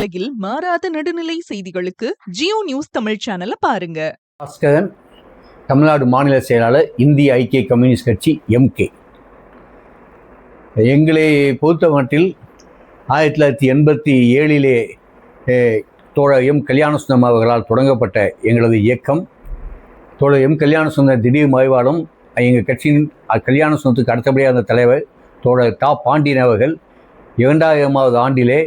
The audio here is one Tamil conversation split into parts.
உலகில் மாறாத நடுநிலை செய்திகளுக்கு ஜியோ நியூஸ் தமிழ் சேனலை பாருங்க. பாஸ்கரன், தமிழ்நாடு மாநில செயலாளர், இந்திய ஐக்கிய கம்யூனிஸ்ட் கட்சி MK. எங்களை பொறுத்த மட்டில் 1987 தோழர் கல்யாணசுந்தரம் அவர்களால் தொடங்கப்பட்ட எங்களது இயக்கம், தோழர் கல்யாணசுந்தரம் திடீர் மறைவாலும் எங்கள் கட்சியின் கல்யாணசுந்தரத்துக்கு அடுத்தபடியாக அந்த தலைவர் தோழர் பாண்டியன் அவர்கள் 2000ஆவது ஆண்டிலே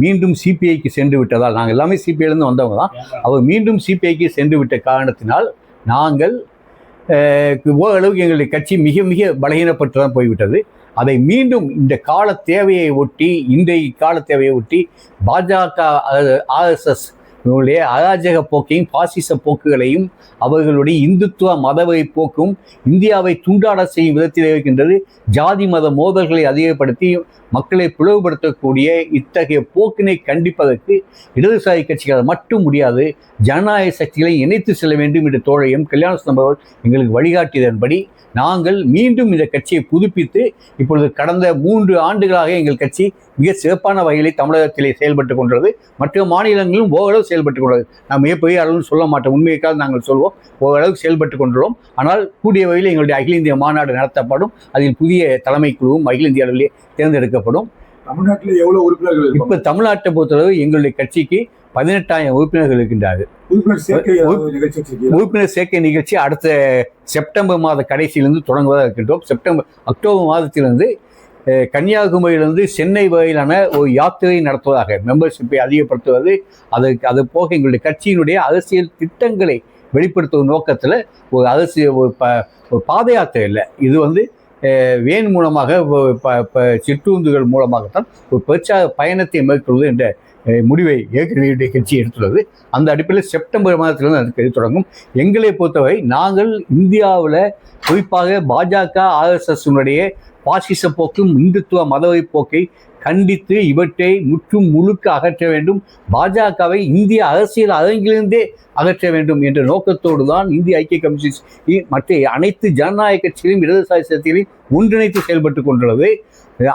மீண்டும் சிபிஐக்கு சென்று விட்டதால், நாங்கள் எல்லாமே சிபிஐலேருந்து வந்தவங்க தான், அவர் மீண்டும் சிபிஐக்கு சென்று விட்ட காரணத்தினால் நாங்கள் ஓரளவுக்கு எங்களுடைய கட்சி மிக மிக பலகீனப்பட்டு தான் போய்விட்டது. அதை மீண்டும் இந்த கால தேவையை ஒட்டி, இன்றைய கால தேவையை ஒட்டி பாஜக RSS அராஜக போக்கையும் பாசிச போக்குகளையும் அவர்களுடைய இந்துத்துவ மதவை போக்கும் இந்தியாவை துண்டாட செய்யும் விதத்தில் இருக்கின்றது. ஜாதி மத மோதல்களை அதிகப்படுத்தி மக்களை பிளவுபடுத்தக்கூடிய இத்தகைய போக்கினை கண்டிப்பதற்கு இடதுசாரி கட்சிகளால் மட்டும் முடியாது, ஜனநாயக சக்திகளை இணைத்து செல்ல வேண்டும் என்று தோழர் கல்யாணசுந்தரம் அவர்கள் எங்களுக்கு வழிகாட்டியதன்படி நாங்கள் மீண்டும் இந்த கட்சியை புதுப்பித்து இப்பொழுது கடந்த 3 ஆண்டுகளாக எங்கள் கட்சி மிக சிறப்பான வகையில் தமிழகத்திலே செயல்பட்டு கொண்டது. மற்ற மாநிலங்களிலும் ஓரளவு செயல்பட்டு கொண்டது. நாம் மிகப்பெரிய அளவில் சொல்ல மாட்டோம், உண்மைக்காக நாங்கள் சொல்வோம், ஓரளவுக்கு செயல்பட்டு கொண்டுள்ளோம். ஆனால் கூடிய வகையில் எங்களுடைய அகில இந்திய மாநாடு நடத்தப்படும். அதில் புதிய தலைமை குழுவும் அகில இந்திய அளவிலே தேர்ந்தெடுக்கப்படும். தமிழ்நாட்டில் எவ்வளவு உறுப்பினர்கள்? இப்போ தமிழ்நாட்டை பொறுத்தளவு எங்களுடைய கட்சிக்கு 18,000 உறுப்பினர்கள் இருக்கின்றார்கள். உறுப்பினர் சேர்க்கை நிகழ்ச்சி அடுத்த செப்டம்பர் மாத கடைசியிலிருந்து தொடங்குவதாக இருக்கின்றோம். அக்டோபர் மாதத்திலிருந்து கன்னியாகுமரியிலிருந்து சென்னை வரையிலான ஒரு யாத்திரை நடத்துவதாக, மெம்பர்ஷிப்பை அதிகப்படுத்துவது, அது போக எங்களுடைய கட்சியினுடைய அரசியல் திட்டங்களை வெளிப்படுத்தும் நோக்கத்தில் ஒரு அரசியல் ஒரு பாத யாத்திரை இல்லை, இது வேன் மூலமாக சிற்றுந்துகள் மூலமாகத்தான் ஒரு பிரச்சார பயணத்தை மேற்கொள்வது என்ற முடிவை ஏற்கனவே கட்சி எடுத்துள்ளது. அந்த அடிப்படையில் செப்டம்பர் மாதத்திலிருந்து அதுக்கு தொடங்கும். எங்களை பொறுத்தவரை நாங்கள் இந்தியாவில் குறிப்பாக பாஜக RSSனுடைய பாசிச போக்கும் இந்துத்துவ மதவை போக்கை கண்டித்து இவற்றை முற்றும் முழுக்க அகற்ற வேண்டும், பாஜகவை இந்திய அரசியல் அரங்கிலிருந்தே அகற்ற வேண்டும் என்ற நோக்கத்தோடு தான் இந்திய ஐக்கிய கம்யூனிஸ்ட் மற்ற அனைத்து ஜனநாயக கட்சிகளையும் இடதுசாரி சக்திகளையும் ஒன்றிணைத்து செயல்பட்டு கொண்டுள்ளது.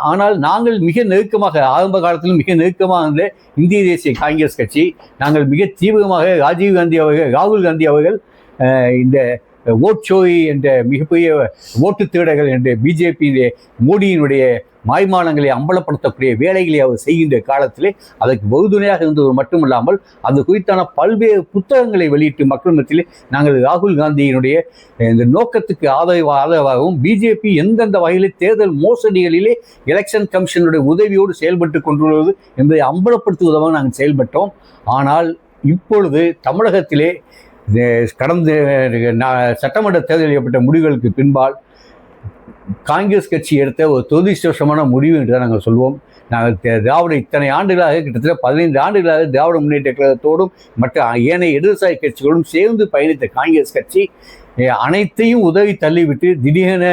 ஆனால் நாங்கள் மிக நெருக்கமாக, ஆரம்ப காலத்திலும் மிக நெருக்கமாக இருந்த இந்திய தேசிய காங்கிரஸ் கட்சி, நாங்கள் மிக தீவிரமாக ராகுல் காந்தி அவர்கள் இந்த ஓட் ஷோய் என்ற மிகப்பெரிய ஓட்டு திருடர்கள் என்று பிஜேபி மோடியினுடைய மாய்மானங்களை அம்பலப்படுத்தக்கூடிய வேலைகளை அவர் செய்கின்ற காலத்திலே அதற்கு உறுதுணையாக இருந்தது மட்டுமில்லாமல் அது குறித்தான பல்வேறு புத்தகங்களை வெளியிட்டு மக்கள் மத்தியிலே நாங்கள் ராகுல் காந்தியினுடைய இந்த நோக்கத்துக்கு ஆதரவாகவும் பிஜேபி எந்தெந்த வகையில் தேர்தல் மோசடிகளிலே எலெக்ஷன் கமிஷனுடைய உதவியோடு செயல்பட்டு கொண்டுள்ளது என்பதை அம்பலப்படுத்துவதாக நாங்கள் செயல்பட்டோம். ஆனால் இப்பொழுது தமிழகத்திலே கடந்த சட்டமன்ற தேர்தலில் ஏற்பட்ட முடிவுகளுக்கு பின்பால் காங்கிரஸ் கட்சி எடுத்த ஒரு துரதிர்ஷ்டவசமான முடிவு என்று தான் நாங்கள் சொல்வோம். நாங்கள் இத்தனை ஆண்டுகளாக, கிட்டத்தட்ட 15 ஆண்டுகளாக திராவிட முன்னேற்ற கழகத்தோடும் மற்ற ஏனைய இடதுசாரி கட்சிகளோடும் சேர்ந்து பயணித்த காங்கிரஸ் கட்சி அனைத்தையும் உதவி தள்ளிவிட்டு திடீரென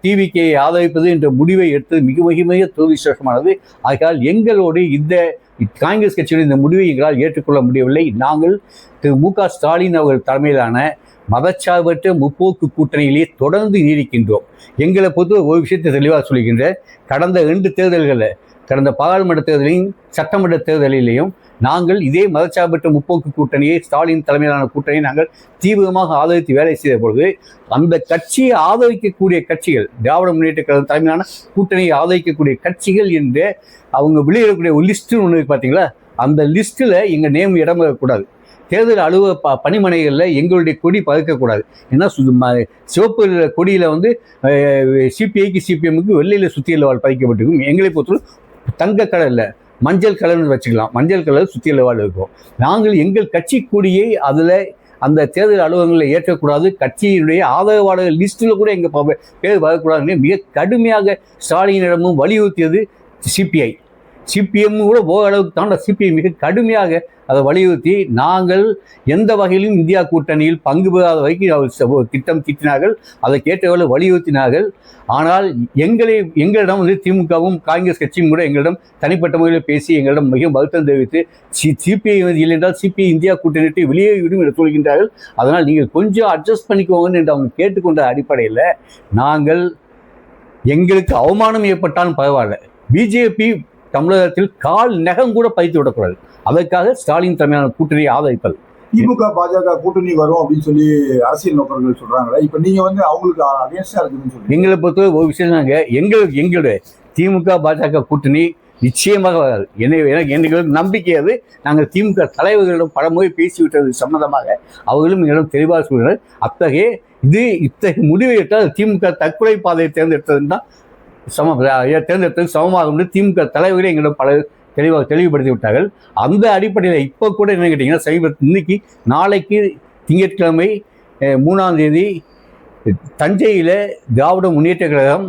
டிவிக்கு ஆதரிப்பது என்ற முடிவை எடுத்தது மிக மிக மிக துரதிர்ஷ்டவசமானது. ஆகையால் எங்களோடு இந்த காங்கிரஸ் கட்சியுடைய இந்த முடிவை எங்களால் ஏற்றுக்கொள்ள முடியவில்லை. நாங்கள் திரு MK ஸ்டாலின் அவர்கள் தலைமையிலான மதச்சார்பற்ற முற்போக்கு கூட்டணியிலேயே தொடர்ந்து நீடிக்கின்றோம். எங்களை பொறுத்த ஒரு விஷயத்தை தெளிவாக சொல்கின்ற, கடந்த 2 தேர்தல்களில், கடந்த பாராளுமன்ற தேர்தலையும் சட்டமன்ற தேர்தலிலேயும் நாங்கள் இதே மதச்சார்பற்ற முற்போக்கு கூட்டணியை, ஸ்டாலின் தலைமையிலான கூட்டணியை நாங்கள் தீவிரமாக ஆதரித்து வேலை செய்த பொழுது அந்த கட்சியை ஆதரிக்கக்கூடிய கட்சிகள், திராவிட முன்னேற்ற கழகம் தலைமையிலான கூட்டணியை ஆதரிக்கக்கூடிய கட்சிகள் என்று அவங்க வெளியிடக்கூடிய ஒரு லிஸ்ட்டு ஒன்று பார்த்தீங்களா, அந்த லிஸ்ட்டில் எங்கள் நேம் இடம் இருக்கக்கூடாது. தேர்தல் அலுவலக பணிமனைகளில் எங்களுடைய கொடி பறக்கக்கூடாது. ஏன்னா சிவப்பு கொடியில் சிபிஐக்கு சிபிஎம்முக்கு வெள்ளையில் சுத்தியல் வாழ் பதிக்கப்பட்டிருக்கும். எங்களை பொறுத்தவரை தங்க கலரில் மஞ்சள் கலர்னு வச்சுக்கலாம், மஞ்சள் கலர் சுத்தியல் வாழ் இருக்கும். நாங்கள் எங்கள் கட்சி கொடியை அந்த தேர்தல் அலுவலகங்களில் ஏற்றக்கூடாது, கட்சியினுடைய ஆதரவாளர்கள் லிஸ்ட்டில் கூட எங்கள் பேர் வரக்கூடாதுன்னு மிக கடுமையாக ஸ்டாலினிடமும் வலியுறுத்தியது சிபிஐ. சிபிஎம் கூட ஓரளவுக்கு தாண்ட சிபிஐ மிக கடுமையாக அதை வலியுறுத்தி நாங்கள் எந்த வகையிலும் இந்தியா கூட்டணியில் பங்கு பெறாத வரைக்கும் அவர் திட்டம் தீட்டினார்கள், அதை கேட்டவர்கள் வலியுறுத்தினார்கள். ஆனால் எங்களிடம் திமுகவும் காங்கிரஸ் கட்சியும் கூட எங்களிடம் தனிப்பட்ட முறையில் பேசி எங்களிடம் மிக வருத்தம் தெரிவித்து சிபிஐ இல்லைன்றால் சிபிஐ இந்தியா கூட்டணியை வெளியேறிவிடும் என்று சொல்கின்றார்கள். அதனால் நீங்கள் கொஞ்சம் அட்ஜஸ்ட் பண்ணிக்கோங்க என்று அவங்க கேட்டுக்கொண்ட அடிப்படையில் நாங்கள், எங்களுக்கு அவமானம் ஏற்பட்டாலும் பரவாயில்ல, பிஜேபி தமிழகத்தில் கால் நகம் கூட பதித்து விடக்கூடாது. அதற்காக ஸ்டாலின் தலைமையிலான கூட்டணியை ஆதரிப்பது. திமுக பாஜக கூட்டணி வரும் அப்படின்னு சொல்லி அரசியல் நோக்கர்கள் சொல்றாங்களே, இப்ப நீங்க வந்து அவங்களுக்கு அகேன்ஸ்டா இருக்குதுன்னு சொல்றீங்க. எங்களை பொறுத்தவரை ஒரு விஷயம் தாங்க, எங்களுடைய திமுக பாஜக கூட்டணி நிச்சயமாக வராது. எனக்கு நம்பிக்கை அது. நாங்கள் திமுக தலைவர்களிடம் பலமுறை பேசிவிட்டது சம்பந்தமாக அவர்களும் எங்களிடம் தெளிவாக சொல்கிறார். இத்தகைய முடிவை எடுத்தால் திமுக தற்கொலை பாதையை தேர்ந்தெடுத்ததுன்னு தான் தேர்ந்தெடுத்தது சமமாக உண்டு. திமுக தலைவர்களே எங்களிடம் பல தெளிவுபடுத்தி விட்டார்கள். அந்த அடிப்படையில் இப்போ கூட என்ன கேட்டிங்கன்னா, நாளைக்கு திங்கட்கிழமை 3ஆம் தேதி தஞ்சையில் திராவிட முன்னேற்ற கழகம்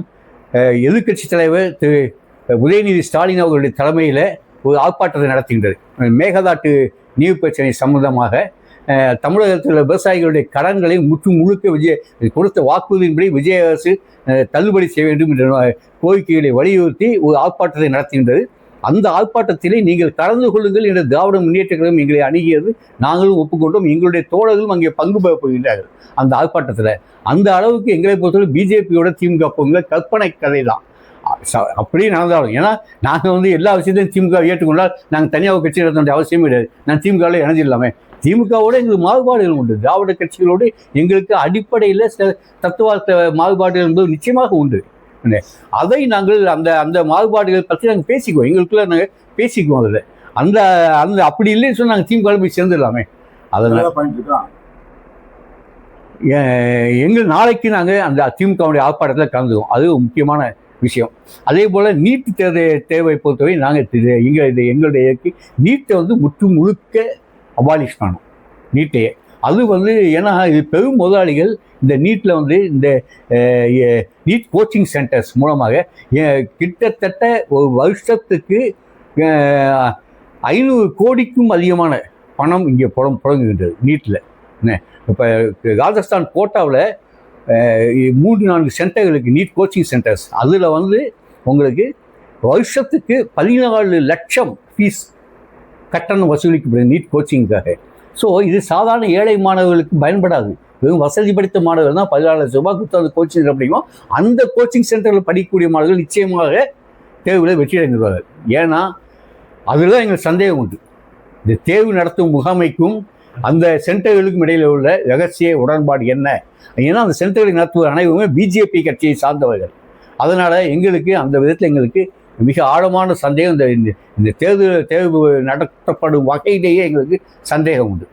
எதிர்க்கட்சி தலைவர் திரு உதயநிதி ஸ்டாலின் அவர்களுடைய தலைமையில் ஒரு ஆர்ப்பாட்டத்தை நடத்துகின்றது. மேகதாட்டு நீர் பிரச்சனை சம்பந்தமாக தமிழகத்தில் விவசாயிகளுடைய கடன்களை முழுக்க கொடுத்த வாக்குறுதியின்படி விஜய அரசு தள்ளுபடி செய்ய வேண்டும் என்ற கோரிக்கைகளை வலியுறுத்தி ஒரு ஆர்ப்பாட்டத்தை நடத்துகின்றது. அந்த ஆர்ப்பாட்டத்திலே நீங்கள் கலந்து கொள்ளுங்கள் என்ற திராவிட முன்னேற்ற கழகம் எங்களை அணுகியது. நாங்களும் ஒப்புக்கொண்டோம். எங்களுடைய தோழர்களும் அங்கே பங்கு பெறப் போகின்றார்கள் அந்த ஆர்ப்பாட்டத்தில். அந்த அளவுக்கு எங்களை பொறுத்தவரை பிஜேபியோட திமுக போகிற கற்பனை கதை தான். அப்படியே நடந்தாலும், ஏன்னா நாங்கள் எல்லா விஷயத்தையும் திமுக ஏற்றுக்கொண்டால் நாங்கள் தனியாக கட்சி நடத்த வேண்டிய அவசியமே கிடையாது. நான் திமுகவில் இணைஞ்சிடலாமே. திமுகவோட எங்களுக்கு மாறுபாடுகள் உண்டு. திராவிட கட்சிகளோடு எங்களுக்கு அடிப்படையில் தத்துவார்த்த மாறுபாடுகள் என்பது நிச்சயமாக உண்டு. அதை நாங்கள் அந்த மாறுபாடுகள் பற்றி நாங்கள் பேசிக்குவோம். எங்களுக்குள்ள நாங்கள் பேசிக்குவோம். அதில் அந்த அப்படி இல்லைன்னு சொல்லி நாங்கள் திமுக போய் சேர்ந்துடலாமே. அதனால் நாளைக்கு நாங்கள் அந்த திமுகவுடைய ஆர்ப்பாட்டத்தில் கலந்துக்குவோம். அது ஒரு முக்கியமான விஷயம். அதே போல் நீட் தேவை பொறுத்தவரை நாங்கள் எங்களுடைய நீட்டை முழுக்க அபாலிஷ் பண்ணணும். நீட்டையே அது ஏன்னா இது பெரும் முதலாளிகள் இந்த நீட்டில் இந்த நீட் கோச்சிங் சென்டர்ஸ் மூலமாக கிட்டத்தட்ட ஒரு வருஷத்துக்கு 500 கோடிக்கும் அதிகமான பணம் இங்கே புழங்குகின்றது நீட்டில். இப்போ ராஜஸ்தான் கோட்டாவில் 3-4 சென்டர்களுக்கு நீட் கோச்சிங் சென்டர்ஸ், அதில் உங்களுக்கு வருஷத்துக்கு 14 லட்சம் ஃபீஸ் கட்டணம் வசூலிக்கப்படுது நீட் கோச்சிங்காக. ஸோ இது சாதாரண ஏழை மாணவர்களுக்கு பயன்படாது. வெறும் வசதி படித்த மாணவர்கள் தான் 14 லட்சம் ரூபாய் கொடுத்து அந்த கோச்சிங் அப்படிங்கும். அந்த கோச்சிங் சென்டரில் படிக்கக்கூடிய மாணவர்கள் நிச்சயமாக தேர்வில் வெற்றி அடைந்துள்ளார்கள். ஏன்னா அதில் தான் எங்களுக்கு சந்தேகம் உண்டு. இந்த தேர்வு நடத்தும் முகாமைக்கும் அந்த சென்டர்களுக்கும் இடையில் உள்ள ரகசிய உடன்பாடு என்ன? ஏன்னா அந்த சென்டர்களை நடத்துவது அனைவருமே பிஜேபி கட்சியை சார்ந்தவர்கள். அதனால் எங்களுக்கு அந்த விதத்தில் எங்களுக்கு மிக ஆழமான சந்தேகம். இந்த தேர்வு நடத்தப்படும் வகையிலேயே எங்களுக்கு சந்தேகம் உண்டு.